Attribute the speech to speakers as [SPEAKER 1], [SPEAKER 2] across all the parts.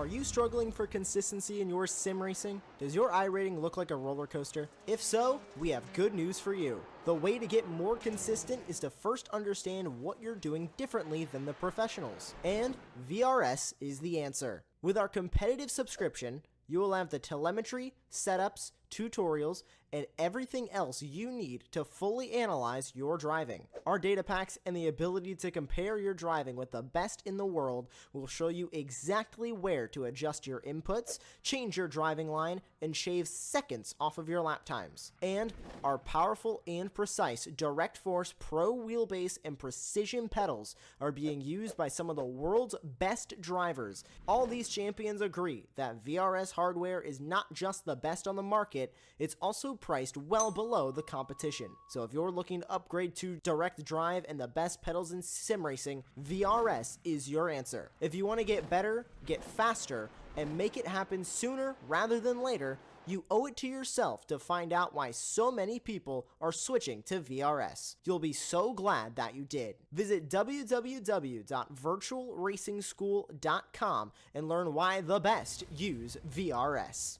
[SPEAKER 1] Are you struggling for consistency in your sim racing? Does your iRating look like a roller coaster? If so, we have good news for you. The way to get more consistent is to first understand what you're doing differently than the professionals. And VRS is the answer. With our competitive subscription, you will have the telemetry, setups, tutorials, and everything else you need to fully analyze your driving. Our data packs and the ability to compare your driving with the best in the world will show you exactly where to adjust your inputs, change your driving line, and shave seconds off of your lap times. And our powerful and precise Direct Force Pro wheelbase and precision pedals are being used by some of the world's best drivers. All these champions agree that VRS hardware is not just the best on the market, it's also priced well below the competition. So if you're looking to upgrade to direct drive and the best pedals in sim racing, VRS is your answer. If you want to get better, get faster, and make it happen sooner rather than later, you owe it to yourself to find out why so many people are switching to VRS. You'll be so glad that you did. Visit www.virtualracingschool.com and learn why the best use VRS.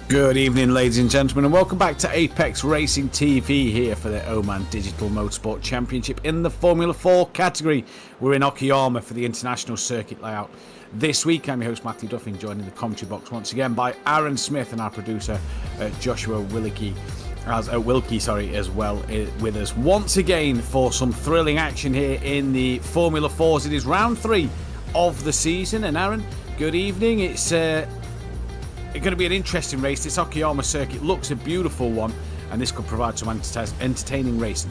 [SPEAKER 2] Good evening, ladies and gentlemen, and welcome back to Apex Racing TV here for the Oman Digital Motorsport Championship in the Formula 4 category. We're in Okayama for the international circuit layout. This week, I'm your host, Matthew Duffin, joined in the commentary box once again by Aaron Smith and our producer, Joshua Wilkie, as well with us once again for some thrilling action here in the Formula 4s. It is round 3 of the season, and Aaron, good evening. It's going to be an interesting race. This Okayama circuit looks a beautiful one, and this could provide some entertaining racing.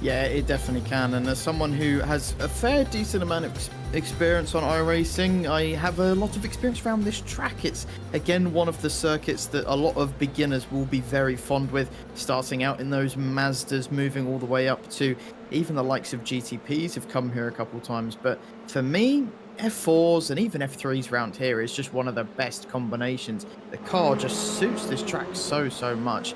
[SPEAKER 3] Yeah, it definitely can. And as someone who has a fair decent amount of experience on iRacing, I have a lot of experience around this track. It's, again, one of the circuits that a lot of beginners will be very fond with, starting out in those Mazdas, moving all the way up to even the likes of GTPs have come here a couple of times. But for me, F4s and even F3s around here is just one of the best combinations. The car just suits this track so much.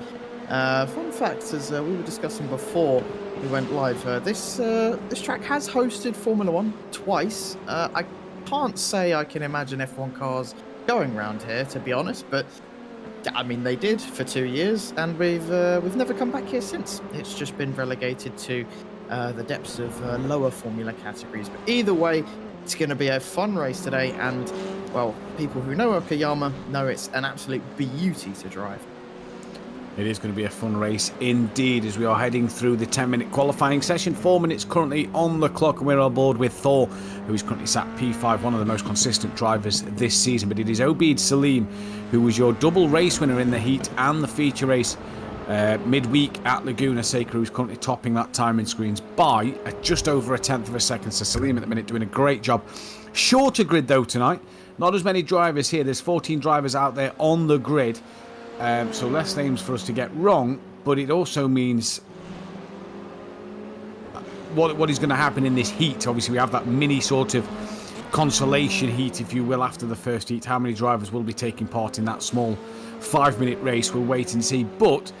[SPEAKER 3] Fun fact, as we were discussing before we went live, this track has hosted Formula 1 twice. I can't say I can imagine F1 cars going around here, to be honest, but I mean, they did for 2 years, and we've never come back here since. It's just been relegated to the depths of lower Formula categories. But either way, it's going to be a fun race today, and, well, people who know Okayama know it's an absolute beauty to drive.
[SPEAKER 2] It is going to be a fun race indeed as we are heading through the 10-minute qualifying session. 4 minutes currently on the clock, and we're on board with Thor, who is currently sat P5, one of the most consistent drivers this season. But it is Obeid Salim, who was your double race winner in the heat and the feature race midweek at Laguna Seca, who's currently topping that timing screens by just over a tenth of a second. So Salim at the minute doing a great job. Shorter grid though tonight, not as many drivers here. There's 14 drivers out there on the grid, so less names for us to get wrong, but it also means what is going to happen in this heat. Obviously we have that mini sort of consolation heat, if you will, after the first heat. How many drivers will be taking part in that small 5-minute race, we'll wait and see. But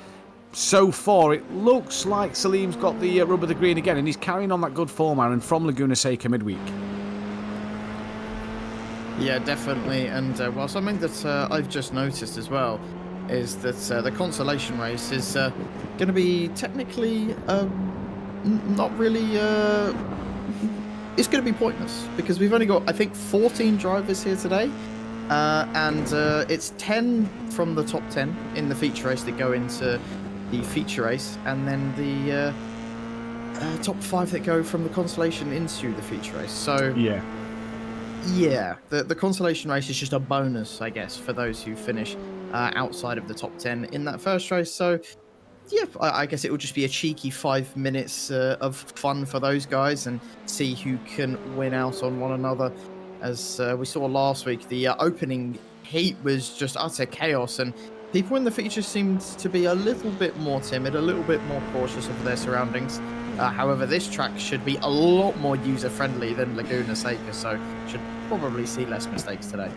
[SPEAKER 2] so far, it looks like Salim's got the rub of the green again, and he's carrying on that good form, Aaron, from Laguna Seca midweek.
[SPEAKER 3] Yeah, definitely. And, well, something that I've just noticed as well is that the consolation race is going to be technically not really... it's going to be pointless, because we've only got, I think, 14 drivers here today. And it's 10 from the top 10 in the feature race that go into the feature race, and then the top 5 that go from the consolation into the feature race. So
[SPEAKER 2] Yeah.
[SPEAKER 3] the consolation race is just a bonus, I guess, for those who finish outside of the top 10 in that first race. So yeah, I guess it will just be a cheeky 5 minutes of fun for those guys and see who can win out on one another. As we saw last week, the opening heat was just utter chaos, and people in the feature seemed to be a little bit more timid, a little bit more cautious of their surroundings. However, this track should be a lot more user-friendly than Laguna Seca, so should probably see less mistakes today.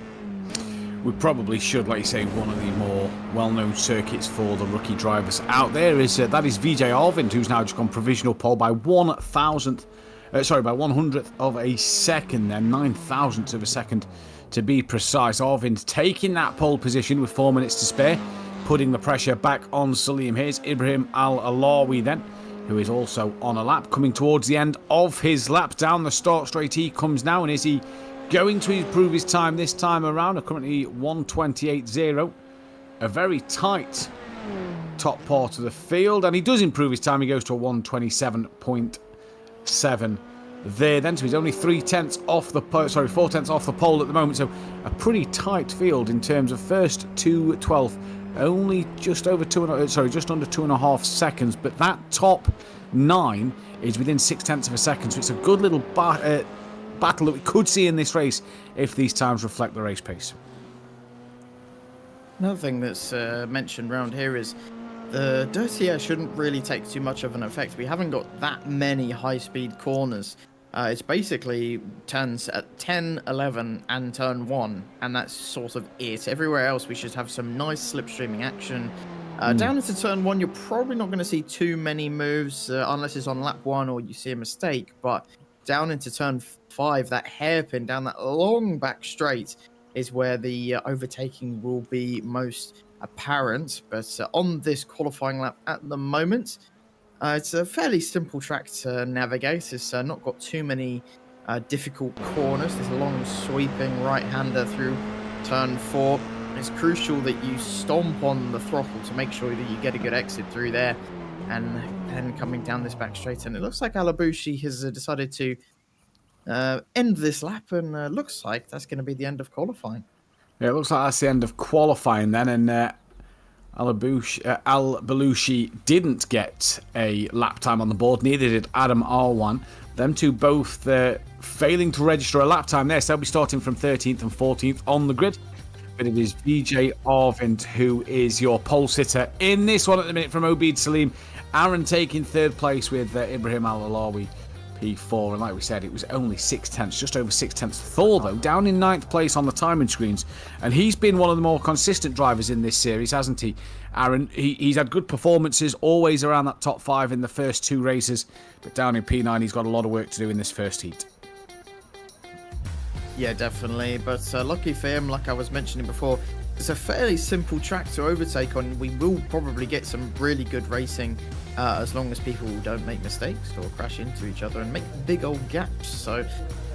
[SPEAKER 2] We probably should, like you say, one of the more well-known circuits for the rookie drivers out there is that is Vijay Arvind, who's now just gone provisional pole by by 100th of a second, then 9,000ths of a second to be precise. Arvind taking that pole position with 4 minutes to spare, putting the pressure back on Salim. Here's Ibrahim Al-Alawi then, who is also on a lap, coming towards the end of his lap. Down the start straight he comes now, and is he going to improve his time this time around? Currently 1:28.0. A very tight top part of the field, and he does improve his time. He goes to a 1:27.7 there then, so he's only 4 tenths off the pole at the moment. So a pretty tight field in terms of first to 12th, only just under 2.5 seconds. But that top 9 is within 6 tenths of a second, so it's a good little battle that we could see in this race if these times reflect the race pace.
[SPEAKER 3] Another thing that's mentioned around here is the dirty air shouldn't really take too much of an effect. We haven't got that many high-speed corners. It's basically turns at 10, 11, and turn 1, and that's sort of it. Everywhere else, we should have some nice slipstreaming action. Down into turn 1, you're probably not going to see too many moves unless it's on lap 1 or you see a mistake, but down into turn 5, that hairpin down that long back straight is where the overtaking will be most apparent. But on this qualifying lap at the moment, it's a fairly simple track to navigate. It's not got too many difficult corners. There's a long sweeping right-hander through turn 4. It's crucial that you stomp on the throttle to make sure that you get a good exit through there. And then coming down this back straight, and it looks like Alabushi has decided to end this lap, and looks like that's going to be the end of qualifying.
[SPEAKER 2] Yeah, it looks like that's the end of qualifying then, and Al-Balushi didn't get a lap time on the board, neither did Adam Arwan. Them two both failing to register a lap time there, so they'll be starting from 13th and 14th on the grid. But it is Vijay Arvind who is your pole sitter in this one at the minute from Obeid Salim. Aaron taking third place with Ibrahim Al-Alawi P4, and like we said, it was only 6 tenths, just over 6 tenths. Thor, though, down in 9th place on the timing screens, and he's been one of the more consistent drivers in this series, hasn't he, Aaron? He's had good performances, always around that top 5 in the first 2 races, but down in P9, he's got a lot of work to do in this first heat. Yeah, definitely, but lucky for him, like I was mentioning before, it's a fairly simple track to overtake on. We will probably get some really good racing as long as people don't make mistakes or crash into each other and make big old gaps. So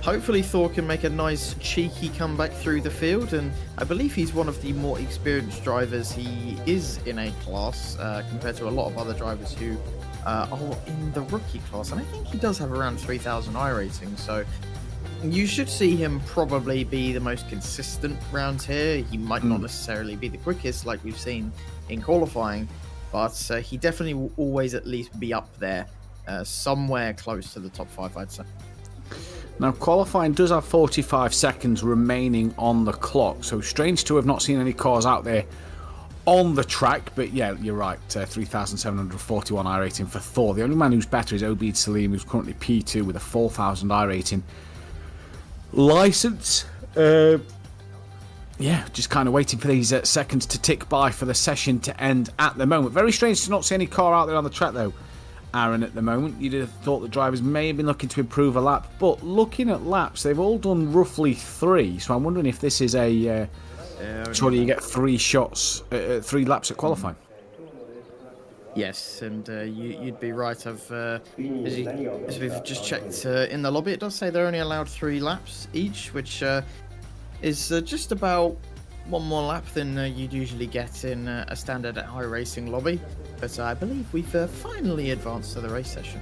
[SPEAKER 2] hopefully Thor can make a nice cheeky comeback through the field, and I believe he's one of the more experienced drivers he is in a class compared to a lot of other drivers who are in the rookie class, and I think he does have around 3,000 I rating, so you should see him probably be the most consistent round here. He might not necessarily be the quickest like we've seen in qualifying, but he definitely will always at least be up there, somewhere close to the top 5, I'd say. Now, qualifying does have 45 seconds remaining on the clock, so strange to have not seen any cars out there on the track, but yeah, you're right, 3,741 I rating for Thor. The only man who's better is Obeid Salim, who's currently P2 with a 4,000 I rating. License, yeah, just kind of waiting for these seconds to tick by for the session to end at the moment. Very strange to not see any car out there on the track though, Aaron, at the moment. You'd have thought the drivers may have been looking to improve a lap, but looking at laps, they've all done roughly 3, so I'm wondering if this is a surely you get 3 shots, 3 laps at qualifying.
[SPEAKER 3] Yes, and you'd be right. As we've just checked in the lobby, it does say they're only allowed 3 laps each, which is just about 1 more lap than you'd usually get in a standard iRacing lobby. But I believe we've finally advanced to the race session.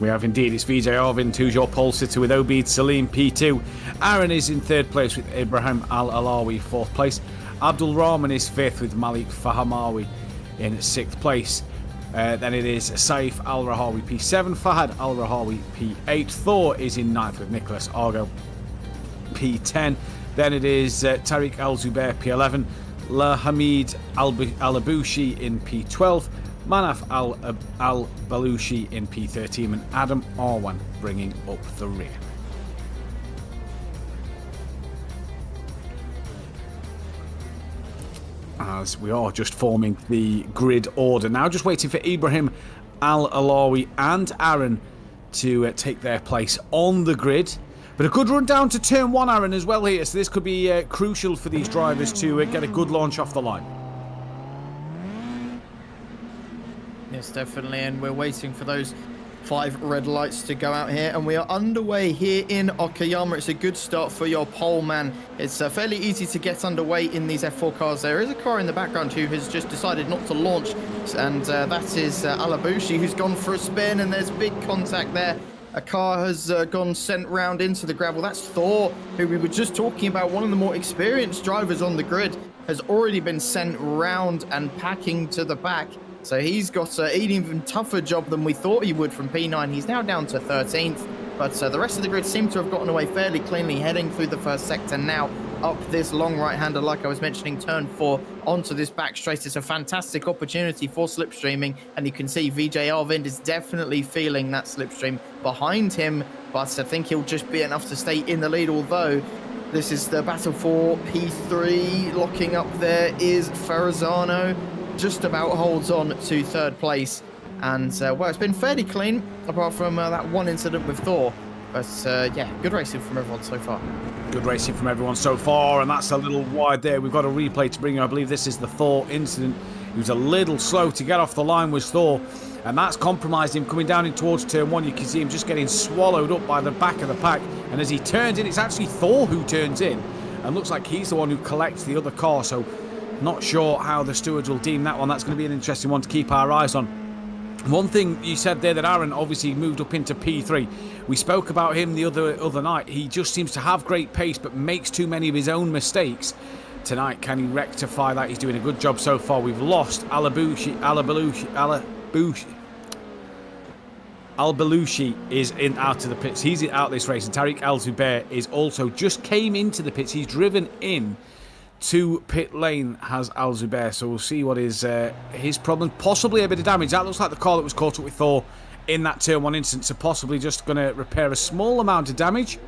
[SPEAKER 2] We have indeed. It's VJ Arvind, who's your pole sitter with Obeid Salim P2. Aaron is in 3rd place with Ibrahim Al-Alawi, 4th place. Abdul Rahman is 5th with Malik Fahamawi in 6th place. Then it is Saif Al-Rahawi P7, Fahad Al-Rahawi P8. Thor is in 9th with Nicholas Argo P10. Then it is Tariq Al-Zubair P11, Lahamid Al-Abushi in P12, Manaf Al-Balushi in P13, and Adam Arwan bringing up the rear. As we are just forming the grid order now, just waiting for Ibrahim Al-Alawi and Aaron to take their place on the grid. But a good run down to turn 1, Aaron, as well here, so this could be crucial for these drivers to get a good launch off the line.
[SPEAKER 3] Yes, definitely, and we're waiting for those 5 red lights to go out here, and we are underway here in Okayama. It's a good start for your pole man. It's fairly easy to get underway in these F4 cars. There is a car in the background who has just decided not to launch, and that is Alabushi, who's gone for a spin, and there's big contact there. A car has gone sent round into the gravel. That's Thor, who we were just talking about, one of the more experienced drivers on the grid, has already been sent round and packing to the back. So he's got an even tougher job than we thought he would from P9. He's now down to 13th, but the rest of the grid seem to have gotten away fairly cleanly, heading through the first sector now up this long right-hander, like I was mentioning, turn 4 onto this back straight. It's a fantastic opportunity for slipstreaming, and you can see VJ Arvind is definitely feeling that slipstream behind him, but I think he'll just be enough to stay in the lead, although this is the battle for P3. Locking up there is Ferrazano. Just about holds on to 3rd place, and well, it's been fairly clean apart from that one incident with Thor, but yeah, good racing from everyone so far.
[SPEAKER 2] Good racing from everyone so far, and that's a little wide there. We've got a replay to bring you. I believe this is the Thor incident. He was a little slow to get off the line, was Thor, and that's compromised him coming down in towards turn 1. You can see him just getting swallowed up by the back of the pack, and as he turns in, it's actually Thor who turns in, and looks like he's the one who collects the other car. So not sure how the stewards will deem that one. That's going to be an interesting one to keep our eyes on. One thing you said there, that Aaron obviously moved up into P3. We spoke about him the other night. He just seems to have great pace, but makes too many of his own mistakes. Tonight, can he rectify that? He's doing a good job so far. We've lost Al-Balushi is in out of the pits. He's out this race, and Tariq Al-Zubair is also just came into the pits. He's driven in to pit lane, has Al-Zubair, so we'll see what is his problem. Possibly a bit of damage. That looks like the car that was caught up with Thor in that turn 1 incident, so possibly just going to repair a small amount of damage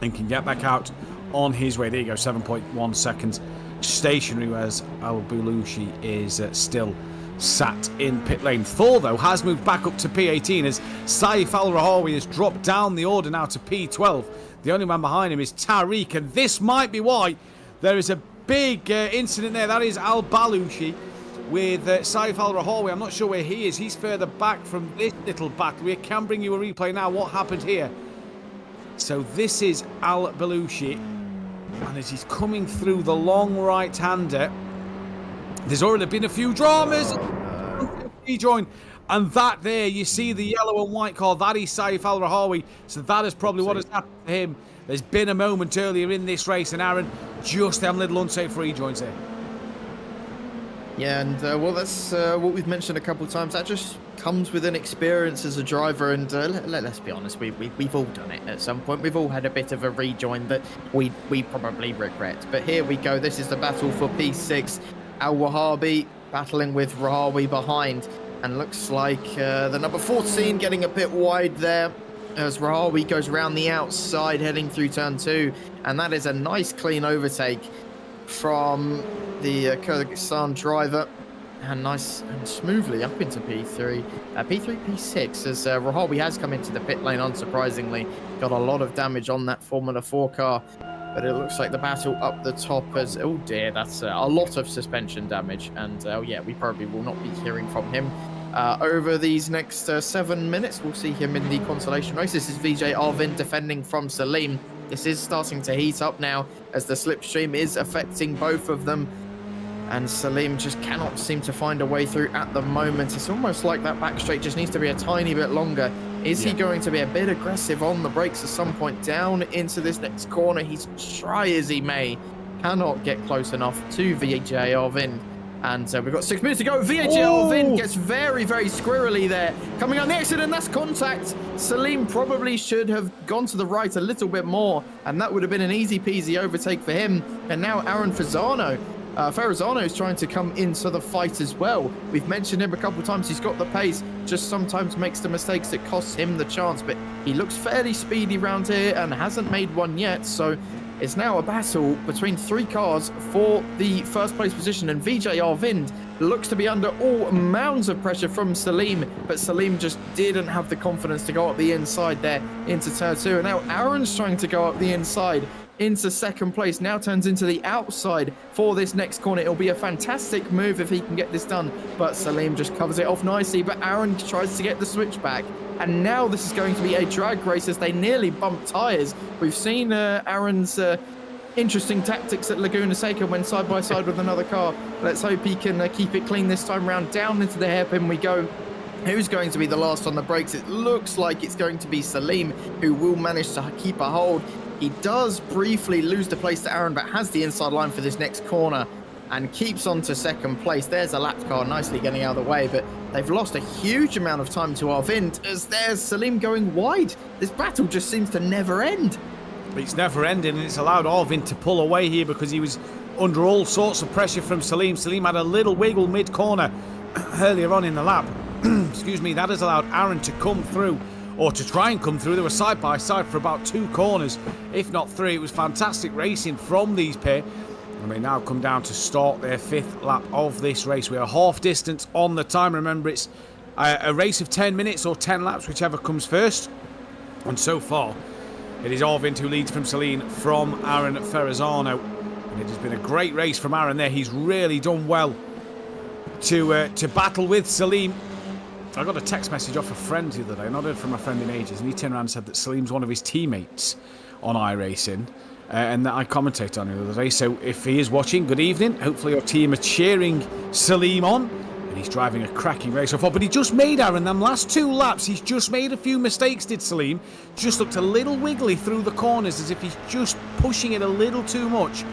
[SPEAKER 2] and can get back out on his way. There you go, 7.1 seconds stationary, whereas Al-Balushi is still sat in pit lane. Thor, though, has moved back up to P18 as Saif Al-Rahawi has dropped down the order now to P12. The only man behind him is Tariq, and this might be why there is a big incident there. That is Al-Balushi with Saif Al-Rahawi. I'm not sure where he is. He's further back from this little battle. We can bring you a replay now. What happened here? So this is Al-Balushi, and as he's coming through the long right-hander, there's already been a few dramas. Rejoin, and that there, you see the yellow and white car. That is Saif Al-Rahawi. So that is probably what has happened to him. There's been a moment earlier in this race, and Aaron just a little unsafe rejoins there.
[SPEAKER 3] Yeah, and well, that's what we've mentioned a couple of times. That just comes with an experience as a driver, and let's be honest, we've all done it at some point. We've all had a bit of a rejoin that we probably regret. But here we go. This is the battle for P6. Al-Wahabi battling with Rahawi behind, and looks like the number 14 getting a bit wide there as Rahawi goes around the outside heading through turn 2, and that is a nice clean overtake from the Kyrgyzstan driver, and nice and smoothly up into P3, P6 as Rahawi has come into the pit lane, unsurprisingly. Got a lot of damage on that Formula 4 car, but it looks like the battle up the top as, oh dear, that's a lot of suspension damage, and oh yeah, we probably will not be hearing from him over these next 7 minutes. We'll see him in the consolation race. This is VJ Arvind defending from Salim. This is starting to heat up now as the slipstream is affecting both of them, and Salim just cannot seem to find a way through at the moment. It's almost like that back straight just needs to be a tiny bit longer Is he going to be a bit aggressive on the brakes at some point down into this next corner? He's try as he may, cannot get close enough to VJ Arvind. And we've got 6 minutes to go. VJ Arvind gets very, very squirrely there. Coming on the exit, and that's contact. Salim probably should have gone to the right a little bit more, and that would have been an easy peasy overtake for him. And now Aaron Ferrazzano is trying to come into the fight as well. We've mentioned him a couple of times. He's got the pace, just sometimes makes the mistakes that costs him the chance, but he looks fairly speedy around here and hasn't made one yet. So it's now a battle between 3 cars for the first place position, and VJ Arvind looks to be under all mounds of pressure from Salim, but Salim just didn't have the confidence to go up the inside there into turn 2. And now Aaron's trying to go up the inside into second place, now turns into the outside for this next corner. It'll be a fantastic move if he can get this done, but Salim just covers it off nicely, but Aaron tries to get the switch back. And now this is going to be a drag race as they nearly bump tyres. We've seen Aaron's interesting tactics at Laguna Seca when side by side with another car. Let's hope he can keep it clean this time round. Down into the hairpin we go. Who's going to be the last on the brakes? It looks like it's going to be Salim, who will manage to keep a hold. He does briefly lose the place to Aaron, but has the inside line for this next corner and keeps on to second place. There's a lap car nicely getting out of the way, but they've lost a huge amount of time to Arvind as there's Salim going wide. This battle just seems to never end.
[SPEAKER 2] It's never ending, and it's allowed Arvind to pull away here because he was under all sorts of pressure from Salim. Salim had a little wiggle mid-corner earlier on in the lap. Excuse me, that has allowed Aaron to come through, or to try and come through. They were side by side for about 2 corners, if not 3. It was fantastic racing from these pair, and they now come down to start their 5th lap of this race. We are half distance on the time. Remember, it's a race of 10 minutes or 10 laps, whichever comes first. And so far, it is Arvind who leads from Salim from Aaron Ferrazzano. And it has been a great race from Aaron there. He's really done well to battle with Salim. I got a text message off a friend the other day, not heard from my friend in ages, and he turned around and said that Salim's one of his teammates on iRacing, and that I commentate on it the other day. So if he is watching, good evening. Hopefully your team are cheering Salim on, and he's driving a cracking race so far. But he just made, Aaron, them last 2 laps, he's just made a few mistakes, did Salim. Just looked a little wiggly through the corners, as if he's just pushing it a little too much,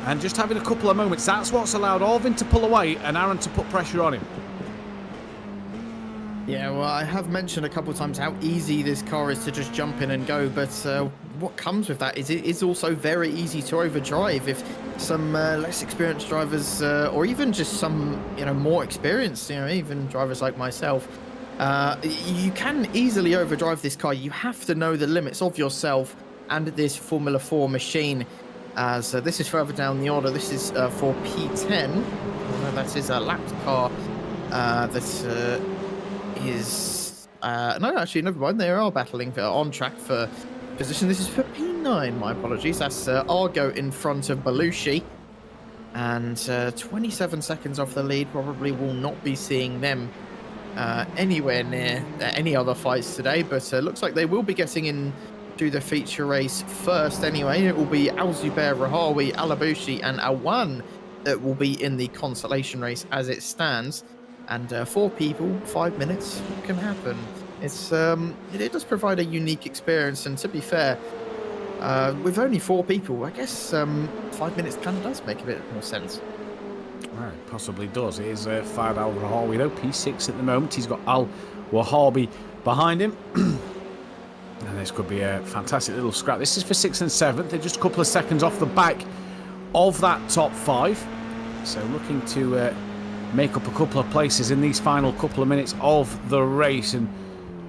[SPEAKER 2] and just having a couple of moments. That's what's allowed Arvind to pull away and Aaron to put pressure on him.
[SPEAKER 3] Yeah, well, I have mentioned a couple of times how easy this car is to just jump in and go, but what comes with that is it is also very easy to overdrive. If some less experienced drivers, or even just some, more experienced, even drivers like myself, you can easily overdrive this car. You have to know the limits of yourself and this Formula 4 machine. As this is further down the order. This is for P10. That is a lapped car that is... no, actually, never mind. They are battling on track for position. This is for P9. My apologies. That's Argo in front of Belushi. And 27 seconds off the lead. Probably will not be seeing them anywhere near any other fights today. But looks like they will be getting in to the feature race first anyway. It will be Al-Zubair, Rahawi, Alabushi and Awan that will be in the consolation race as it stands. And 4 people, 5 minutes, can happen. It's it does provide a unique experience, and to be fair, with only 4 people, I guess 5 minutes kind of does make a bit more sense.
[SPEAKER 2] Well, it possibly does. It is Fad Al-Rahawi though, P6 at the moment. He's got Al-Wahabi behind him. And this could be a fantastic little scrap. This is for 6th and 7th. They're just a couple of seconds off the back of that top 5. So looking to make up a couple of places in these final couple of minutes of the race. And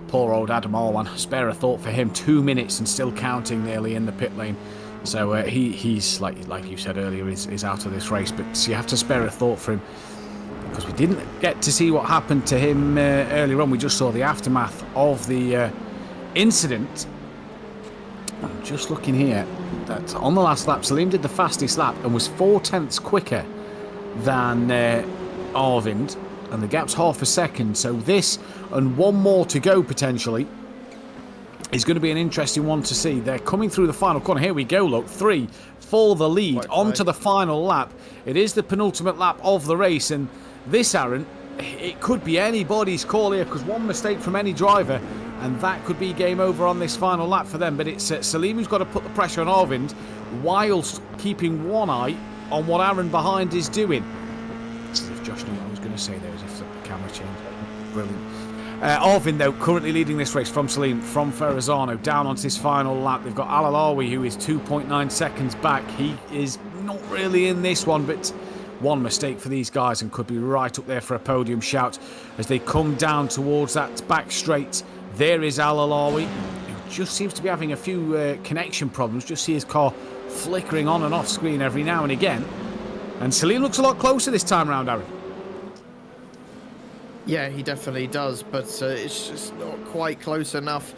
[SPEAKER 2] poor old Adam Alwan, spare a thought for him. 2 minutes and still counting nearly in the pit lane. So he's, like you said earlier, is out of this race. But you have to spare a thought for him, because we didn't get to see what happened to him earlier on. We just saw the aftermath of the incident. I'm just looking here that on the last lap, Salim did the fastest lap and was 4/10 quicker than Arvind, and the gap's half a second. So this and 1 more to go potentially is going to be an interesting one to see. They're coming through the final corner. Here we go, look, 3 for the lead onto the final lap. It is the penultimate lap of the race, and this, Aaron, it could be anybody's call here, because one mistake from any driver and that could be game over on this final lap for them. But it's Salim who's got to put the pressure on Arvind, whilst keeping one eye on what Aaron behind is doing. As if Josh knew what I was going to say there, as if the camera changed. Brilliant. Arvind, though, currently leading this race from Salim, from Ferrazano, down onto his final lap. They've got Al Alawi, who is 2.9 seconds back. He is not really in this one, but one mistake for these guys and could be right up there for a podium shout as they come down towards that back straight. There is Al Alawi, who just seems to be having a few connection problems. Just see his car flickering on and off screen every now and again. And Salim looks a lot closer this time round, Aaron.
[SPEAKER 3] Yeah, he definitely does, but it's just not quite close enough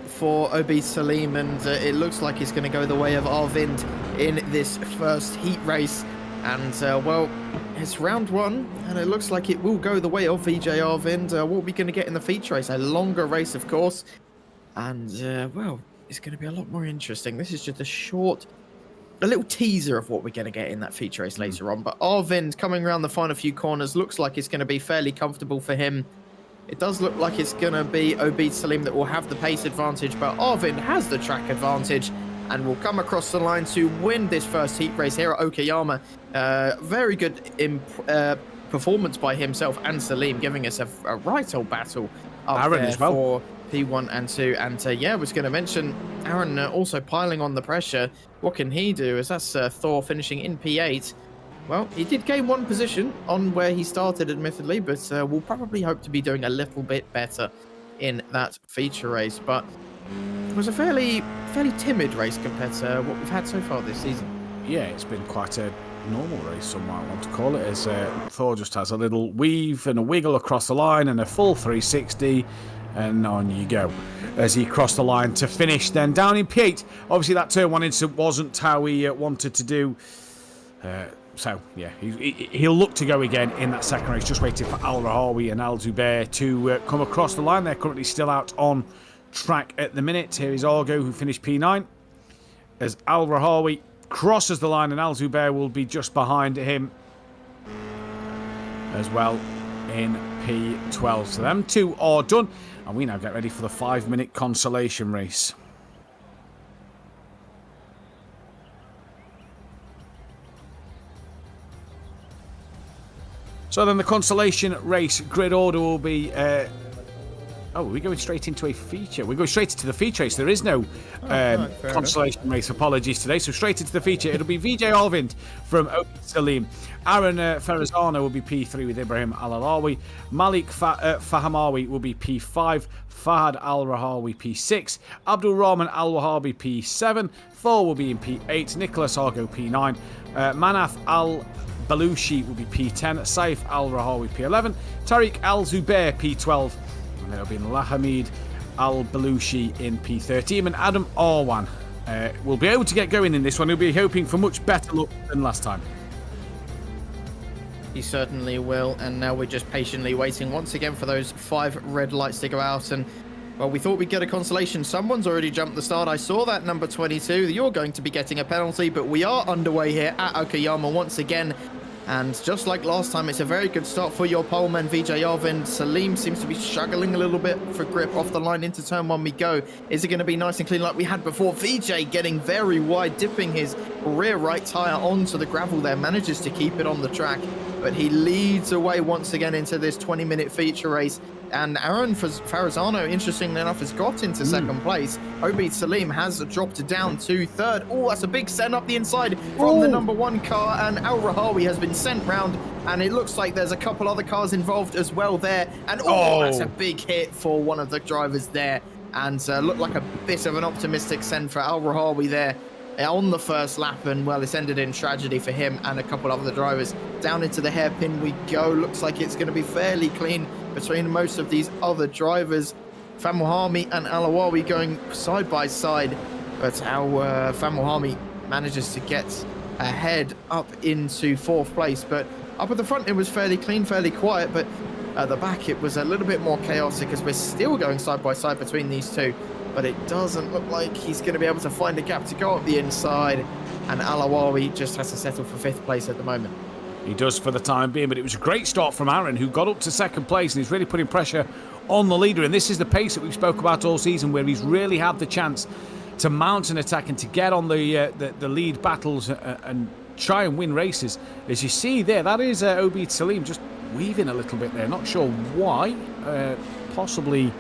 [SPEAKER 3] for Obi Salim, and it looks like it's going to go the way of Arvind in this first heat race. And, well, it's round one, and it looks like it will go the way of VJ Arvind. What are we going to get in the feature race? A longer race, of course. And, well, it's going to be a lot more interesting. This is just a little teaser of what we're going to get in that feature race later on. But Arvind coming around the final few corners looks like it's going to be fairly comfortable for him. It does look like it's going to be Obi Salim that will have the pace advantage, but Arvind has the track advantage and will come across the line to win this first heat race here at Okayama. Very good performance by himself and Salim, giving us a right old battle up
[SPEAKER 2] Aaron
[SPEAKER 3] there
[SPEAKER 2] as well
[SPEAKER 3] for P1 and 2. And yeah, I was going to mention Aaron also piling on the pressure. What can he do? As that's Thor finishing in P8. Well, he did gain one position on where he started, admittedly, but we'll probably hope to be doing a little bit better in that feature race. But it was a fairly timid race compared to what we've had so far this season.
[SPEAKER 2] Yeah, it's been quite a normal race, some might want to call it, as Thor just has a little weave and a wiggle across the line and a full 360, and on you go as he crossed the line to finish then down in P8. Obviously that turn one incident wasn't how he wanted to do, so yeah, he'll look to go again in that second race, just waiting for Al Rahawi and Al Zubair to come across the line. They're currently still out on track at the minute. Here is Argo, who finished P9, as Al Rahawi crosses the line, and Al Zubair will be just behind him as well in P12. So them two are done, and we now get ready for the 5-minute consolation race. So then the consolation race grid order will be... oh, we're going straight into a feature. We're going straight into the feature race. There is no consolation race. Apologies today. So straight into the feature. It'll be VJ Arvind from Obi Salim. Aaron Ferrazano will be P3 with Ibrahim Al Alawi. Malik Fahamawi will be P5. Fahad Al Rahawi P6. Abdul Rahman Al Wahabi P7. Thor will be in P8. Nicholas Argo P9. Manath Al Balushi will be P10. Saif Al Rahawi P11. Tariq Al Zubair P12. And there'll be Lahamid Al Balushi in P13. And Adam Arwan will be able to get going in this one. He'll be hoping for much better luck than last time.
[SPEAKER 3] He certainly will, and now we're just patiently waiting once again for those 5 red lights to go out. And well, we thought we'd get a consolation. Someone's already jumped the start. I saw that, number 22. You're going to be getting a penalty, but we are underway here at Okayama once again. And just like last time, it's a very good start for your poleman, VJ Arvind. Salim seems to be struggling a little bit for grip off the line. Into turn 1 we go. Is it going to be nice and clean like we had before? VJ getting very wide, dipping his rear right tyre onto the gravel there. Manages to keep it on the track, but he leads away once again into this 20-minute feature race. And Aaron Ferrazano, interestingly enough, has got into second place. Obi Salim has dropped down to third. Oh, that's a big send up the inside from the number 1 car. And Al Rahawi has been sent round. And it looks like there's a couple other cars involved as well there. And that's a big hit for one of the drivers there. And looked like a bit of an optimistic send for Al Rahawi there on the first lap, and well, it's ended in tragedy for him and a couple of other drivers. Down into the hairpin we go. Looks like it's going to be fairly clean between most of these other drivers. Famuhami and Alawawi going side by side, but our Famuhami manages to get ahead up into 4th place. But up at the front it was fairly clean, fairly quiet, but at the back it was a little bit more chaotic, as we're still going side by side between these two. But it doesn't look like he's going to be able to find a gap to go up the inside, and Alawawi just has to settle for 5th place at the moment.
[SPEAKER 2] He does for the time being, but it was a great start from Aaron, who got up to second place, and he's really putting pressure on the leader. And this is the pace that we've spoke about all season, where he's really had the chance to mount an attack and to get on the lead battles and try and win races. As you see there, that is Obeid Salim just weaving a little bit there. Not sure why. Possibly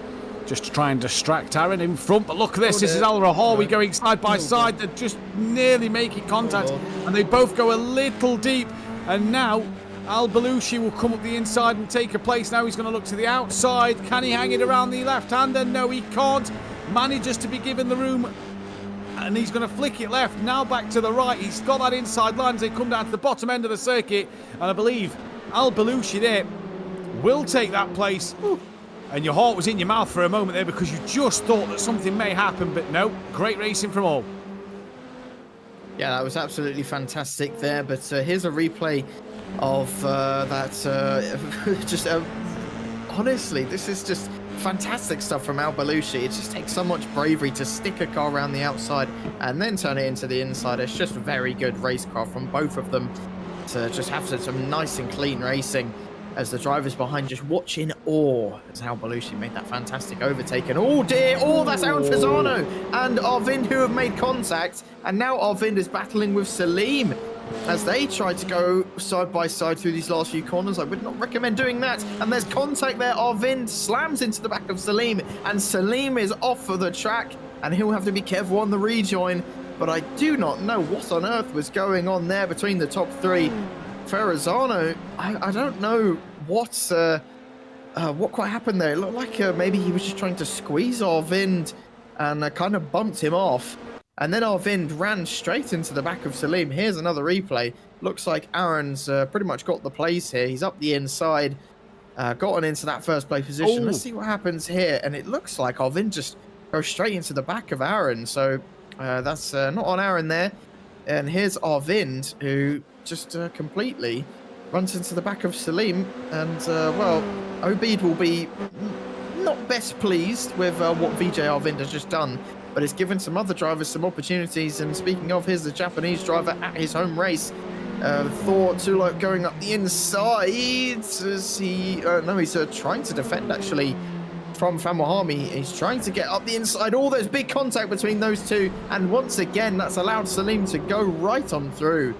[SPEAKER 2] just to try and distract Aaron in front. But look at this. This is Al Rahawi going side by side. They're just nearly making contact. And they both go a little deep. And now Al Belushi will come up the inside and take a place. Now he's going to look to the outside. Can he hang it around the left-hander? No, he can't. Manages to be given the room. And he's going to flick it left. Now back to the right. He's got that inside line as they come down to the bottom end of the circuit. And I believe Al Belushi there will take that place. And your heart was in your mouth for a moment there because you just thought that something may happen. But no, great racing from all.
[SPEAKER 3] Yeah, that was absolutely fantastic there. But here's a replay of that. Honestly, this is just fantastic stuff from Al Belushi. It just takes so much bravery to stick a car around the outside and then turn it into the inside. It's just a very good race car from both of them to just have some nice and clean racing as the drivers behind just watch in awe as Al Belushi made that fantastic overtake. And oh dear, that's Aaron Fasano and Arvind who have made contact, and now Arvind is battling with Salim as they try to go side by side through these last few corners. I would not recommend doing that. And there's contact there. Arvind slams into the back of Salim, and Salim is off of the track, and he'll have to be careful on the rejoin. But I do not know what on earth was going on there between the top three. Ferrazzano, I don't know what quite happened there. It looked like maybe he was just trying to squeeze Arvind and kind of bumped him off. And then Arvind ran straight into the back of Salim. Here's another replay. Looks like Aaron's pretty much got the place here. He's up the inside, gotten into that first place position. Let's see what happens here. And it looks like Arvind just goes straight into the back of Aaron. So that's not on Aaron there. And here's Arvind, who just completely runs into the back of Salim. And, well, Obeid will be not best pleased with what VJ Arvind has just done. But it's given some other drivers some opportunities. And speaking of, here's the Japanese driver at his home race. Thor Tulok going up the inside as he... no, he's trying to defend, actually, from Famuhami. He's trying to get up the inside. Oh, there's big contact between those two. And once again, that's allowed Salim to go right on through.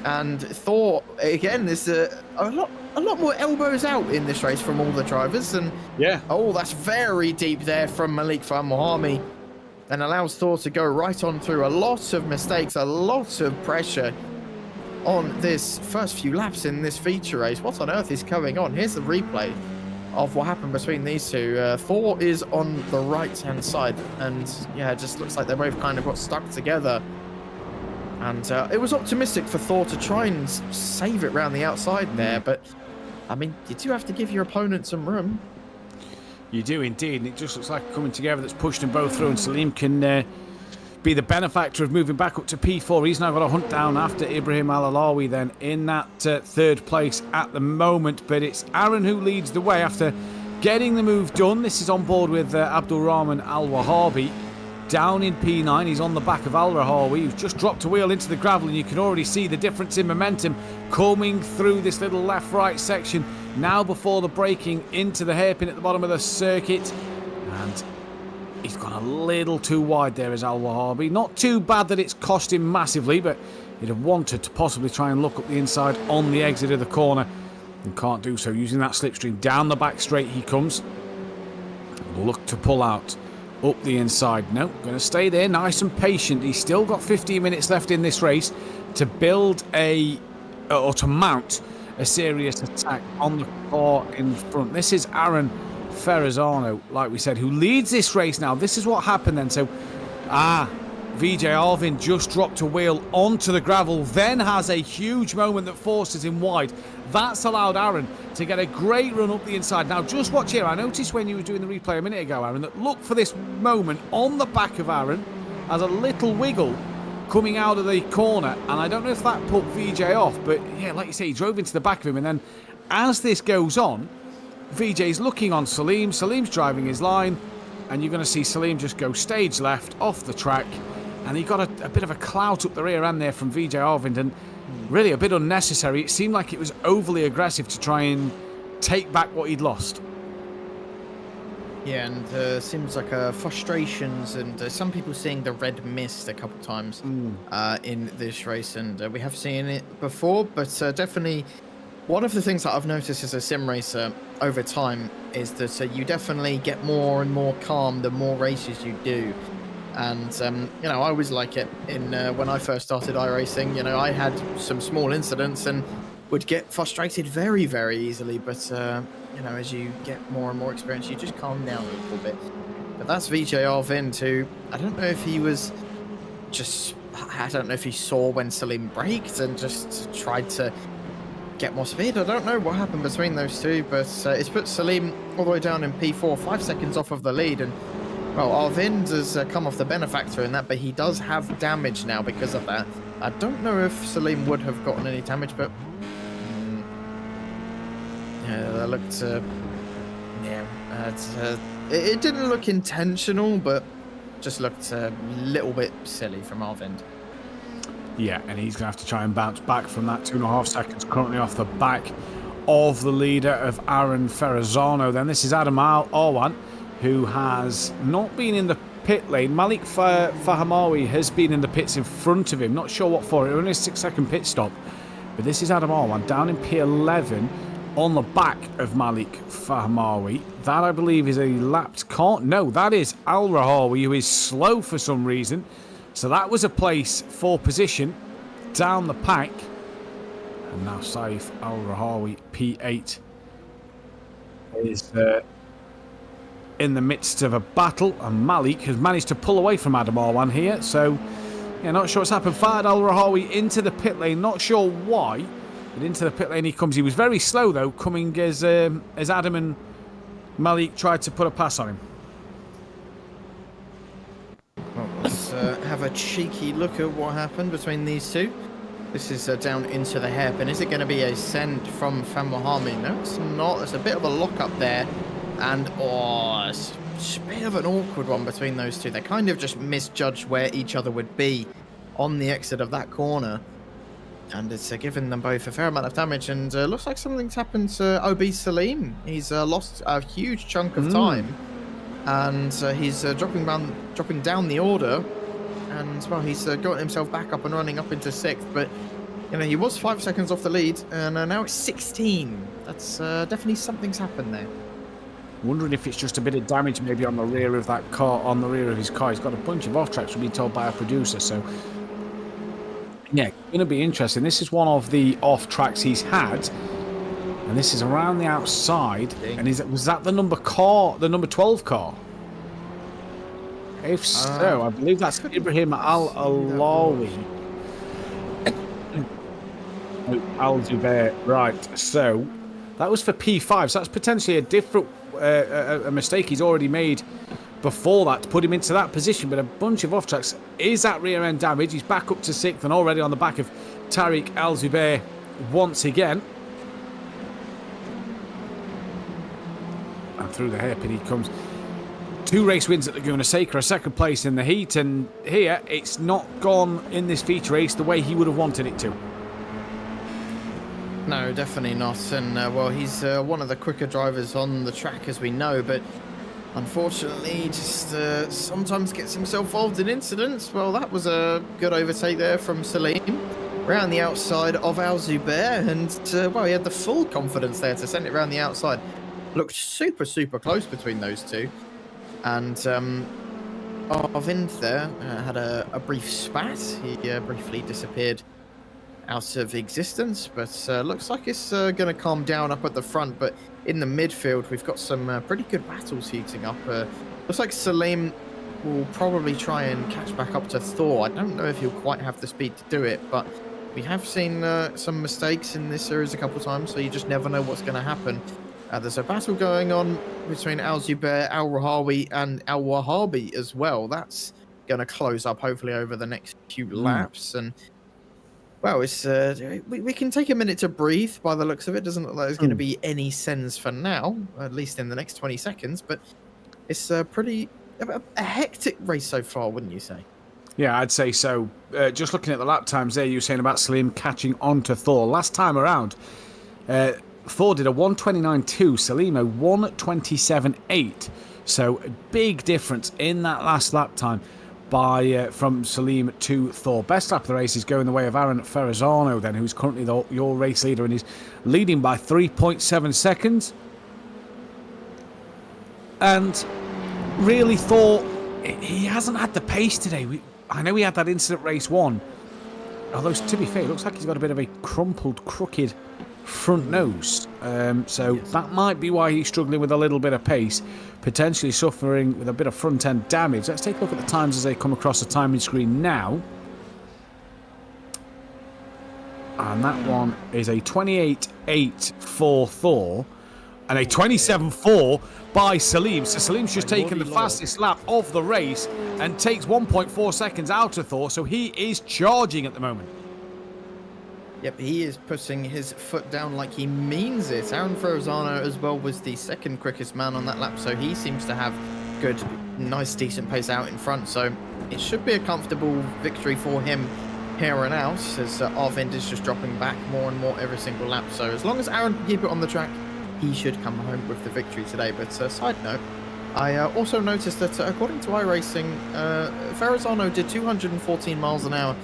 [SPEAKER 3] And Thor, again, there's a lot more elbows out in this race from all the drivers. And
[SPEAKER 2] yeah.
[SPEAKER 3] Oh, that's very deep there from Malik Famuhami. And allows Thor to go right on through. A lot of mistakes, a lot of pressure on this first few laps in this feature race. What on earth is going on? Here's the replay of what happened between these two. Thor is on the right-hand side. And yeah, it just looks like they both kind of got stuck together. And it was optimistic for Thor to try and save it round the outside there. But, I mean, you do have to give your opponent some room.
[SPEAKER 2] You do indeed, and it just looks like coming together that's pushed them both through, and Salim can be the benefactor of moving back up to P4. He's now got a hunt down after Ibrahim Al-Alawi then in that third place at the moment, but it's Aaron who leads the way after getting the move done. This is on board with Abdul Rahman Al-Wahabi down in P9. He's on the back of Al-Rahawi, who's just dropped a wheel into the gravel, and you can already see the difference in momentum coming through this little left-right section now before the braking into the hairpin at the bottom of the circuit. And he's gone a little too wide there as Al-Wahabi. Not too bad that it's cost him massively, but he'd have wanted to possibly try and look up the inside on the exit of the corner and can't do so. Using that slipstream down the back straight he comes. Look to pull out up the inside. No, going to stay there nice and patient. He's still got 15 minutes left in this race to build or to mount a serious attack on the car in front. This is Aaron Ferrazzano, like we said, who leads this race now. This is what happened then. So, VJ Arvind just dropped a wheel onto the gravel, then has a huge moment that forces him wide. That's allowed Aaron to get a great run up the inside. Now, just watch here. I noticed when you were doing the replay a minute ago, Aaron, that look for this moment on the back of Aaron as a little wiggle coming out of the corner, and I don't know if that put VJ off, but yeah, like you say, he drove into the back of him, and then as this goes on, VJ's looking on Salim. Salim's driving his line, and you're going to see Salim just go stage left off the track, and he got a bit of a clout up the rear end there from VJ Arvind, and really a bit unnecessary. It seemed like it was overly aggressive to try and take back what he'd lost.
[SPEAKER 3] Yeah, and seems like frustrations and some people seeing the red mist a couple times in this race, and we have seen it before, but definitely one of the things that I've noticed as a sim racer over time is that you definitely get more and more calm the more races you do. And, you know, I always like it in when I first started iRacing. You know, I had some small incidents and would get frustrated very, very easily, but you know, as you get more and more experience, you just calm down a little bit. But that's VJ Arvind, who I don't know if he was just, I don't know if he saw when Salim braked and just tried to get more speed. I don't know what happened between those two, but it's put Salim all the way down in P4, 5 seconds off of the lead. And well, Arvind has come off the benefactor in that, but he does have damage now because of that. I don't know if Salim would have gotten any damage, but yeah, that looked, it didn't look intentional, but just looked a little bit silly from Arvind.
[SPEAKER 2] Yeah, and he's going to have to try and bounce back from that 2.5 seconds currently off the back of the leader of Aaron Ferrazzano. Then this is Adam Arwan, who has not been in the pit lane. Malik Fahamawi has been in the pits in front of him. Not sure what for. It was only a 6-second pit stop. But this is Adam Arwan down in P11 on the back of Malik Fahamawi. That, I believe, is a lapped car. No, that is Al Rahawi, who is slow for some reason. So that was a place for position down the pack. And now Saif Al Rahawi, P8, is in the midst of a battle. And Malik has managed to pull away from Adam Arwan here. So, yeah, not sure what's happened. Fired Al Rahawi into the pit lane. Not sure why. But into the pit lane he comes. He was very slow, though, coming as Adam and Malik tried to put a pass on him.
[SPEAKER 3] Well, let's have a cheeky look at what happened between these two. This is down into the hairpin. Is it going to be a send from Famohami? No, it's not. It's a bit of a lock-up there. And, oh, it's a bit of an awkward one between those two. They kind of just misjudged where each other would be on the exit of that corner. And it's given them both a fair amount of damage. And looks like something's happened to OB Salim. He's lost a huge chunk of time. And he's dropping down the order. And, well, he's got himself back up and running up into 6th. But, you know, he was 5 seconds off the lead. And now it's 16. That's definitely something's happened there.
[SPEAKER 2] Wondering if it's just a bit of damage maybe on the rear of that car, on the rear of his car. He's got a bunch of off-tracks, we've been told by our producer. So, yeah, going to be interesting. This is one of the off-tracks he's had. And this is around the outside. And was that the number 12 car? If so, I believe that's Ibrahim Al-Alawi. Al-Zubair, right. So, that was for P5. So that's potentially a different a mistake he's already made before that to put him into that position. But a bunch of off-tracks. Is that rear-end damage? He's back up to 6th and already on the back of Tariq Al-Zubair once again. And through the hairpin he comes. 2 race wins at Laguna Seca, a 2nd place in the heat, and here it's not gone in this feature race the way he would have wanted it to.
[SPEAKER 3] No, definitely not. And, well, he's one of the quicker drivers on the track, as we know, but unfortunately he just sometimes gets himself involved in incidents. Well, that was a good overtake there from Salim around the outside of Al-Zubair, and, well, he had the full confidence there to send it around the outside. Looked super, super close between those two. And Arvind there had a brief spat. He briefly disappeared out of existence, but looks like it's going to calm down up at the front. But in the midfield, we've got some pretty good battles heating up. Looks like Salim will probably try and catch back up to Thor. I don't know if he'll quite have the speed to do it, but we have seen some mistakes in this series a couple of times, so you just never know what's going to happen. There's a battle going on between Al-Zubair, Al-Rahawi, and Al-Wahabi as well. That's going to close up hopefully over the next few laps. And, well, it's we can take a minute to breathe by the looks of it. Doesn't look like there's going to be any sends for now, at least in the next 20 seconds. But it's a hectic race so far, wouldn't you say?
[SPEAKER 2] Yeah, I'd say so. Just looking at the lap times there, you were saying about Salim catching on to Thor. Last time around, Thor did a 129.2, Salim a 127.8. So a big difference in that last lap time from Salim to Thor. Best lap of the race is going the way of Aaron Ferrazzano then, who's currently your race leader and is leading by 3.7 seconds. And really Thor, he hasn't had the pace today. I know he had that incident race 1. Although, to be fair, it looks like he's got a bit of a crumpled, crooked front nose. So that might be why he's struggling with a little bit of pace, potentially suffering with a bit of front-end damage. Let's take a look at the times as they come across the timing screen now. And that one is a 28.8 for Thor and a 27.4 by Salim. So Salim's just taken the fastest lap of the race and takes 1.4 seconds out of Thor, so he is charging at the moment.
[SPEAKER 3] Yep, he is putting his foot down like he means it. Aaron Ferrazzano as well was the second quickest man on that lap, so he seems to have good, nice, decent pace out in front. So it should be a comfortable victory for him here and out, as Arvind is just dropping back more and more every single lap. So as long as Aaron can keep it on the track, he should come home with the victory today. But side note, I also noticed that according to iRacing, Ferrazzano did 214 miles an hour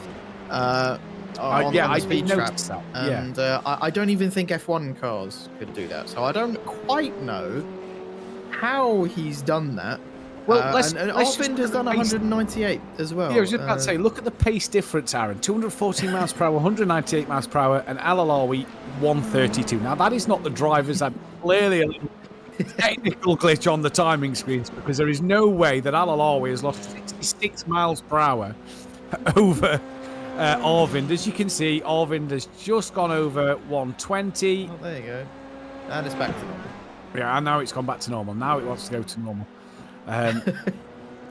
[SPEAKER 3] on the speed trap, and I don't even think F1 cars could do that. So I don't quite know how he's done that. Well, and Arvind has done 198 as well.
[SPEAKER 2] Yeah, I was just about to say, look at the pace difference, Aaron. 214 miles per hour, 198 miles per hour, and Al Alawi 132. Now, that is not the drivers. That clearly a little technical glitch on the timing screens, because there is no way that Al Alawi has lost 66 miles per hour over Arvind. As you can see, Arvind has just gone over 120.
[SPEAKER 3] Oh, there you go. And it's back to normal.
[SPEAKER 2] Yeah, and now it's gone back to normal. Now it wants to go to normal.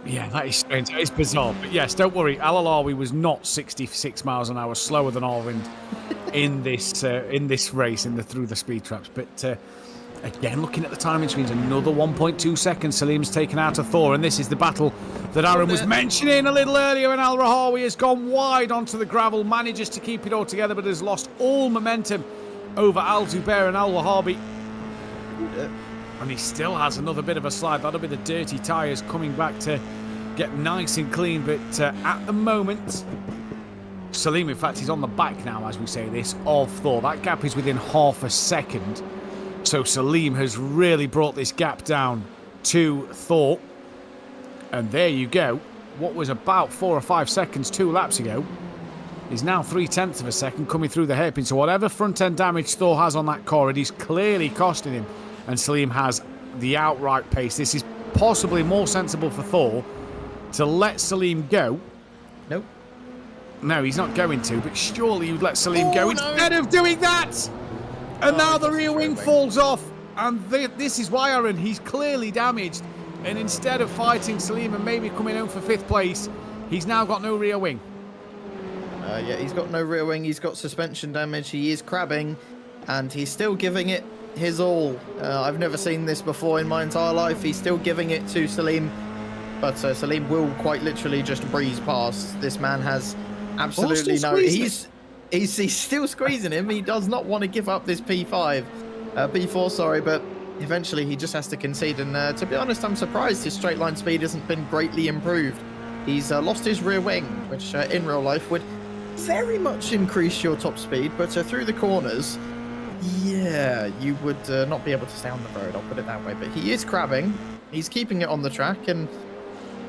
[SPEAKER 2] Yeah, that is strange. That is bizarre. But yes, don't worry. Al Alawi was not 66 miles an hour slower than Arvind in this race through the speed traps. But again, looking at the timing screens, another 1.2 seconds Salim's taken out of Thor, and this is the battle that Aaron was mentioning a little earlier. And Al Rahawi has gone wide onto the gravel, manages to keep it all together, but has lost all momentum over Al Zubair and Al Wahabi. And he still has another bit of a slide. That'll be the dirty tyres coming back to get nice and clean. But at the moment, Salim, in fact, he's on the back now, as we say this, of Thor. That gap is within half a second. So Salim has really brought this gap down to Thor. And there you go. What was about 4 or 5 seconds 2 laps ago is now 0.3 of a second coming through the hairpin. So whatever front-end damage Thor has on that car, it is clearly costing him. And Salim has the outright pace. This is possibly more sensible for Thor to let Salim go.
[SPEAKER 3] Nope.
[SPEAKER 2] No, he's not going to, but surely you'd let Salim go instead of doing that. And now the rear wing falls off. And this is why, Aaron, he's clearly damaged. And instead of fighting Salim and maybe coming home for 5th place, he's now got no rear wing.
[SPEAKER 3] Yeah, he's got no rear wing. He's got suspension damage. He is crabbing, and he's still giving it his all. I've never seen this before in my entire life. He's still giving it to Salim, but Salim will quite literally just breeze past. This man has absolutely no... He's still squeezing him. He does not want to give up this P4, sorry, but eventually he just has to concede. And to be honest, I'm surprised his straight line speed hasn't been greatly improved. He's lost his rear wing, which in real life would very much increase your top speed, but through the corners, yeah, you would not be able to stay on the road, I'll put it that way. But he is crabbing. He's keeping it on the track, and,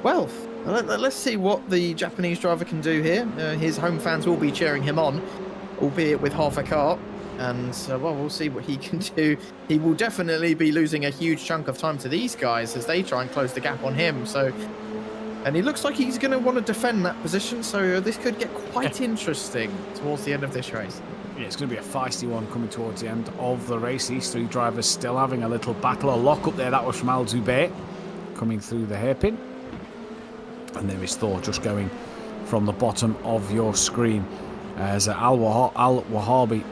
[SPEAKER 3] well, let's see what the Japanese driver can do here. His home fans will be cheering him on, albeit with half a car. And, well, we'll see what he can do. He will definitely be losing a huge chunk of time to these guys as they try and close the gap on him. So, and he looks like he's going to want to defend that position. So this could get quite interesting towards the end of this race.
[SPEAKER 2] Yeah, it's going to be a feisty one coming towards the end of the race. These 3 drivers still having a little battle. A lock up there, that was from Al Zubair coming through the hairpin. And there is Thor just going from the bottom of your screen. As Al Wahabi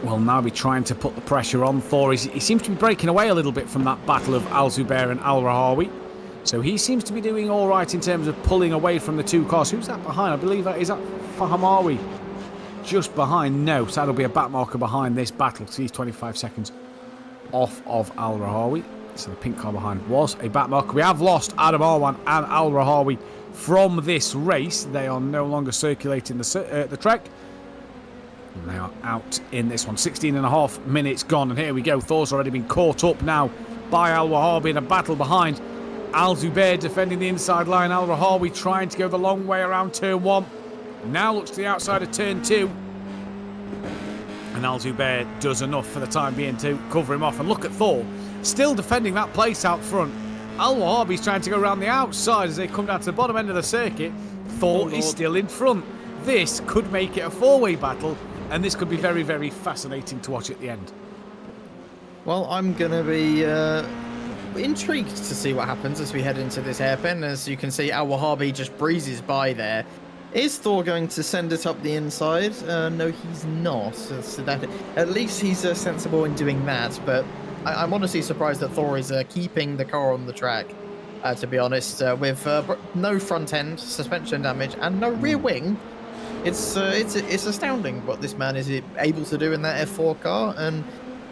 [SPEAKER 2] will now be trying to put the pressure on Thor. He seems to be breaking away a little bit from that battle of Al Zubair and Al Rahawi. So he seems to be doing all right in terms of pulling away from the two cars. Who's that behind? I believe that is that Fahamawi just behind. No, so that'll be a back marker behind this battle. So he's 25 seconds off of Al Rahawi. So the pink car behind was a back marker. We have lost Adam Arwan and Al Rahawi from this race. They are no longer circulating the track. And they are out in this one. 16 and a half minutes gone. And here we go. Thor's already been caught up now by Al Rahawi in a battle behind. Al Zubair defending the inside line. Al Rahawi trying to go the long way around turn 1. Now looks to the outside of turn 2. And Al Zubair does enough for the time being to cover him off. And look at Thor, still defending that place out front. Al Wahabi's trying to go around the outside as they come down to the bottom end of the circuit. Thor is still in front. This could make it a four-way battle, and this could be very, very fascinating to watch at the end.
[SPEAKER 3] Well, I'm going to be intrigued to see what happens as we head into this hairpin. As you can see, Al Wahabi just breezes by there. Is Thor going to send it up the inside? No, he's not. So that, at least he's sensible in doing that, but I'm honestly surprised that Thor is keeping the car on the track, to be honest, with no front end, suspension damage, and no rear wing. It's astounding what this man is able to do in that F4 car, and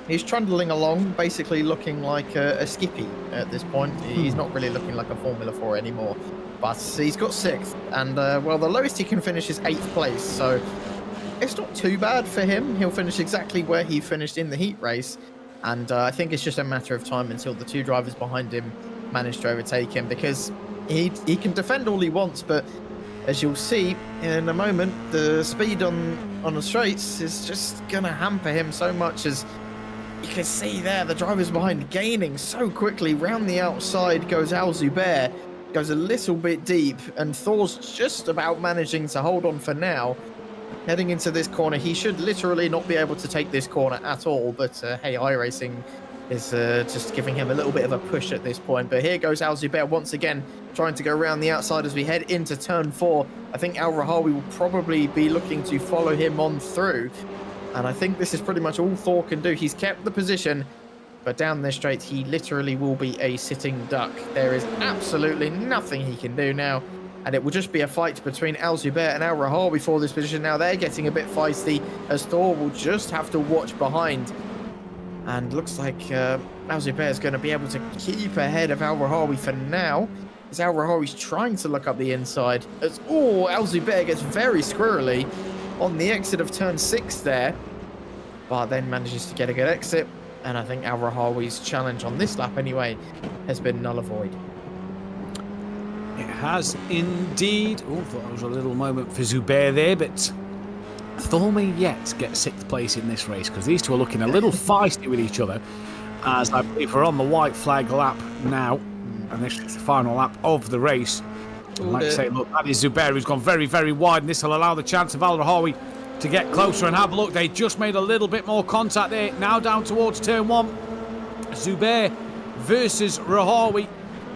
[SPEAKER 3] he's trundling along, basically looking like a Skippy at this point. He's not really looking like a Formula 4 anymore, but he's got 6th, and well, the lowest he can finish is 8th place, so it's not too bad for him. He'll finish exactly where he finished in the heat race, and I think it's just a matter of time until the two drivers behind him manage to overtake him, because he can defend all he wants, but as you'll see in a moment, the speed on the straights is just going to hamper him so much. As you can see there, the drivers behind gaining so quickly. Round the outside goes Al Zubair, goes a little bit deep, and Thor's just about managing to hold on for now. Heading into this corner, he should literally not be able to take this corner at all, but hey, iRacing is just giving him a little bit of a push at this point. But here goes Al Zubair once again, trying to go around the outside as we head into turn 4. I think Al Rahawi will probably be looking to follow him on through, and I think this is pretty much all Thor can do. He's kept the position, but down this straight, he literally will be a sitting duck. There is absolutely nothing he can do now, and it will just be a fight between Al Zubair and Al Rahawi for this position. Now they're getting a bit feisty, as Thor will just have to watch behind. And looks like Al Zubair is going to be able to keep ahead of Al Rahawi for now, as Al Rahawi's trying to look up the inside. As Al Zubair gets very squirrely on the exit of turn 6 there, but then manages to get a good exit. And I think Al Rahawi's challenge on this lap anyway has been null and void.
[SPEAKER 2] It has indeed. Oh, thought that was a little moment for Zubair there, but Thor may yet get 6th place in this race, because these two are looking a little feisty with each other, as I believe we're on the white flag lap now, and this is the final lap of the race. And like I say, look, that is Zubair, who's gone very, very wide, and this will allow the chance of Al Rahawi to get closer. And have a look, they just made a little bit more contact there, now down towards turn 1. Zubair versus Rahawi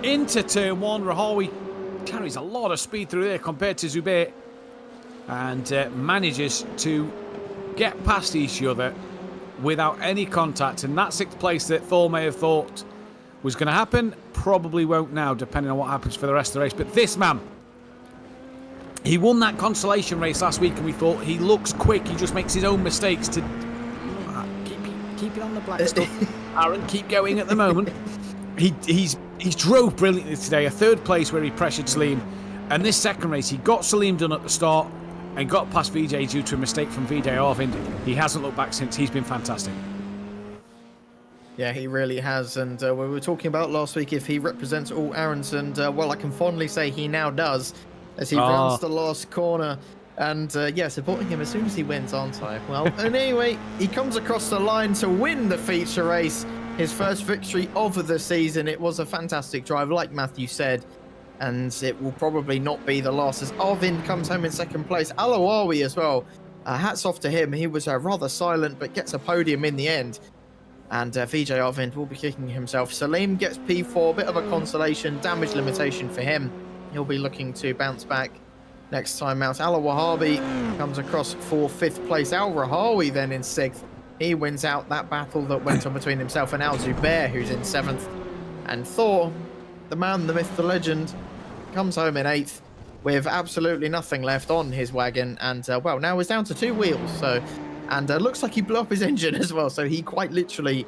[SPEAKER 2] into turn 1. Rahawi carries a lot of speed through there compared to Zubair, and manages to get past each other without any contact. And that 6th place that Thor may have thought was going to happen probably won't now, depending on what happens for the rest of the race. But this man, he won that consolation race last week, and we thought he looks quick, he just makes his own mistakes. To keep it on the black stuff, Aaron, keep going at the moment. He's drove brilliantly today, a 3rd place where he pressured Salim, and this 2nd race he got Salim done at the start and got past Vijay due to a mistake from Vijay Arvind. He hasn't looked back since. He's been fantastic.
[SPEAKER 3] Yeah, he really has, and we were talking about last week if he represents all Arons, and well, I can fondly say he now does, as he rounds the last corner. And yeah, supporting him as soon as he wins, aren't I? Well, and anyway, he comes across the line to win the feature race, his first victory of the season. It was a fantastic drive, like Matthew said, and it will probably not be the last, as Arvind comes home in 2nd place. Alawawi as well, hats off to him. He was rather silent, but gets a podium in the end. And Vijay Arvind will be kicking himself. Salim gets P4, bit of a consolation, damage limitation for him. He'll be looking to bounce back next time out. Al Wahabi comes across for 5th place. Al Rahawi then in 6th. He wins out that battle that went on between himself and Al Zubair, who's in 7th. And Thor the man, the myth, the legend, comes home in 8th with absolutely nothing left on his wagon, and well, now he's down to 2 wheels. So, and looks like he blew up his engine as well. So he quite literally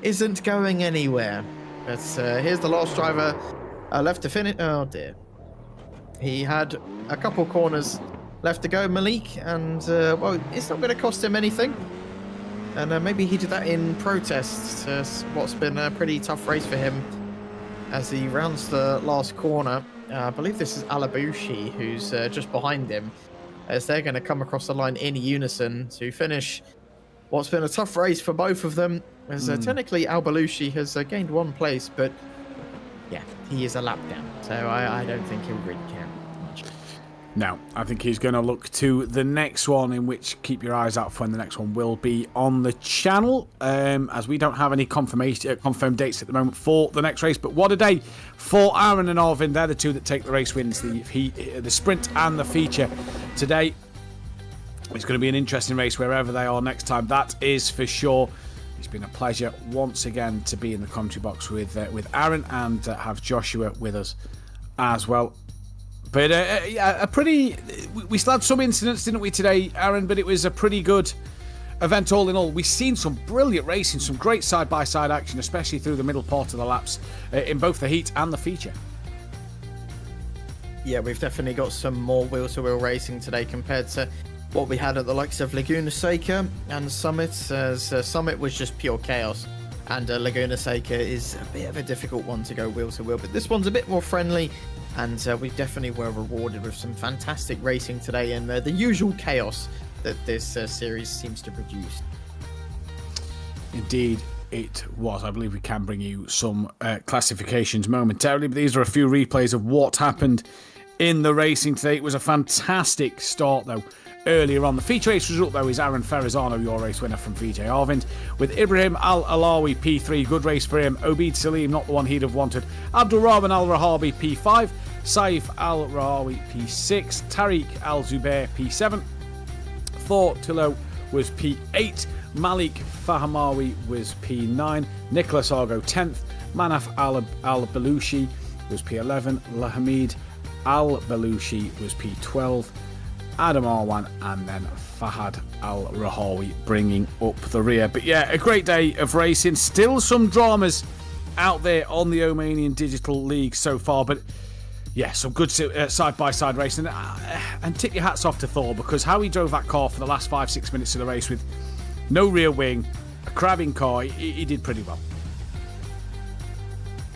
[SPEAKER 3] isn't going anywhere. But here's the last driver left to finish. Oh dear, he had a couple corners left to go, Malik, and well, it's not going to cost him anything. And maybe he did that in protest to what's been a pretty tough race for him as he rounds the last corner. I believe this is Alabushi who's just behind him, as they're going to come across the line in unison to finish what's been a tough race for both of them. As technically Albalushi has gained 1 place, but yeah, he is a lap down, so I don't think he'll really care much.
[SPEAKER 2] No, I think he's going to look to the next one, in which keep your eyes out for when the next one will be on the channel, as we don't have any confirmed dates at the moment for the next race. But what a day for Aaron and Arvin. They're the 2 that take the race wins, the sprint and the feature today. It's going to be an interesting race wherever they are next time, that is for sure. It's been a pleasure once again to be in the commentary box with Aaron, and have Joshua with us as well. But a pretty... We still had some incidents, didn't we, today, Aaron? But it was a pretty good event all in all. We've seen some brilliant racing, some great side-by-side action, especially through the middle part of the laps, in both the heat and the feature.
[SPEAKER 3] Yeah, we've definitely got some more wheel-to-wheel racing today compared to what we had at the likes of Laguna Seca and Summit, as Summit was just pure chaos, and Laguna Seca is a bit of a difficult one to go wheel-to-wheel, but this one's a bit more friendly. And we definitely were rewarded with some fantastic racing today, and the usual chaos that this series seems to produce.
[SPEAKER 2] Indeed, it was. I believe we can bring you some classifications momentarily, but these are a few replays of what happened in the racing today. It was a fantastic start, though, earlier on. The feature race result, though, is Aaron Ferrazano, your race winner from VJ Arvind, with Ibrahim Al-Alawi P3, good race for him. Obeid Salim, not the one he'd have wanted. Abdul Rahman Al-Rahabi P5, Saif Al-Rahawi P6, Tariq Al-Zubair P7, Thor Tillo was P8, Malik Fahamawi was P9, Nicholas Argo 10th, Manaf Al-Balushi was P11, Lahamid Al-Balushi was P12, Adam Arwan, and then Fahad Al-Rahawi bringing up the rear. But yeah, a great day of racing. Still some dramas out there on the Omanian Digital League so far, but yeah, some good side-by-side racing. And tip your hats off to Thor, because how he drove that car for the last 5-6 minutes of the race with no rear wing, a crabbing car, he did pretty well.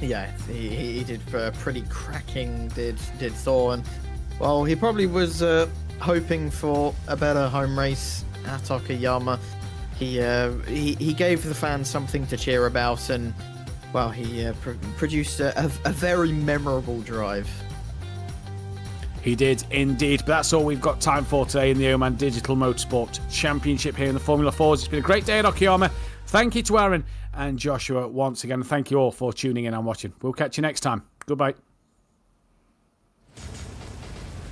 [SPEAKER 3] Yeah, he did pretty cracking, did Thor. And well, he probably was hoping for a better home race at Okayama. He gave the fans something to cheer about, and well, he produced a very memorable drive.
[SPEAKER 2] He did indeed. But that's all we've got time for today in the Oman Digital Motorsport Championship here in the Formula 4s. It's been a great day at Okayama. Thank you to Aaron and Joshua once again. Thank you all for tuning in and watching. We'll catch you next time. Goodbye.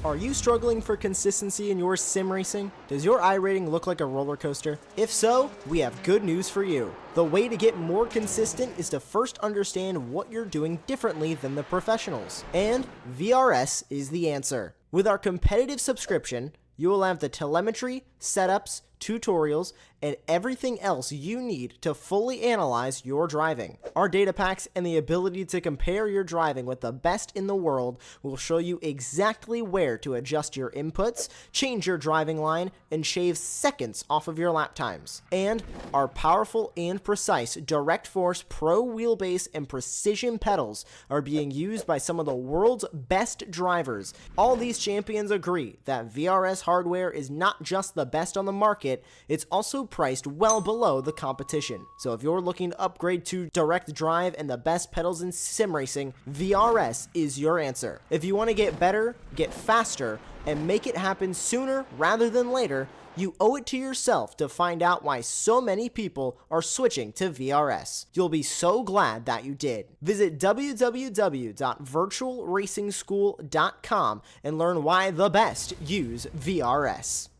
[SPEAKER 1] Are you struggling for consistency in your sim racing? Does your iRating look like a roller coaster? If so, we have good news for you. The way to get more consistent is to first understand what you're doing differently than the professionals. And VRS is the answer. With our competitive subscription, you will have the telemetry, setups, tutorials, and everything else you need to fully analyze your driving. Our data packs and the ability to compare your driving with the best in the world will show you exactly where to adjust your inputs, change your driving line, and shave seconds off of your lap times. And our powerful and precise Direct Force Pro wheelbase and precision pedals are being used by some of the world's best drivers. All these champions agree that VRS hardware is not just the best on the market, it's also priced well below the competition. So if you're looking to upgrade to direct drive and the best pedals in sim racing, VRS is your answer. If you want to get better, get faster, and make it happen sooner rather than later, you owe it to yourself to find out why so many people are switching to VRS. You'll be so glad that you did. Visit www.virtualracingschool.com and learn why the best use VRS.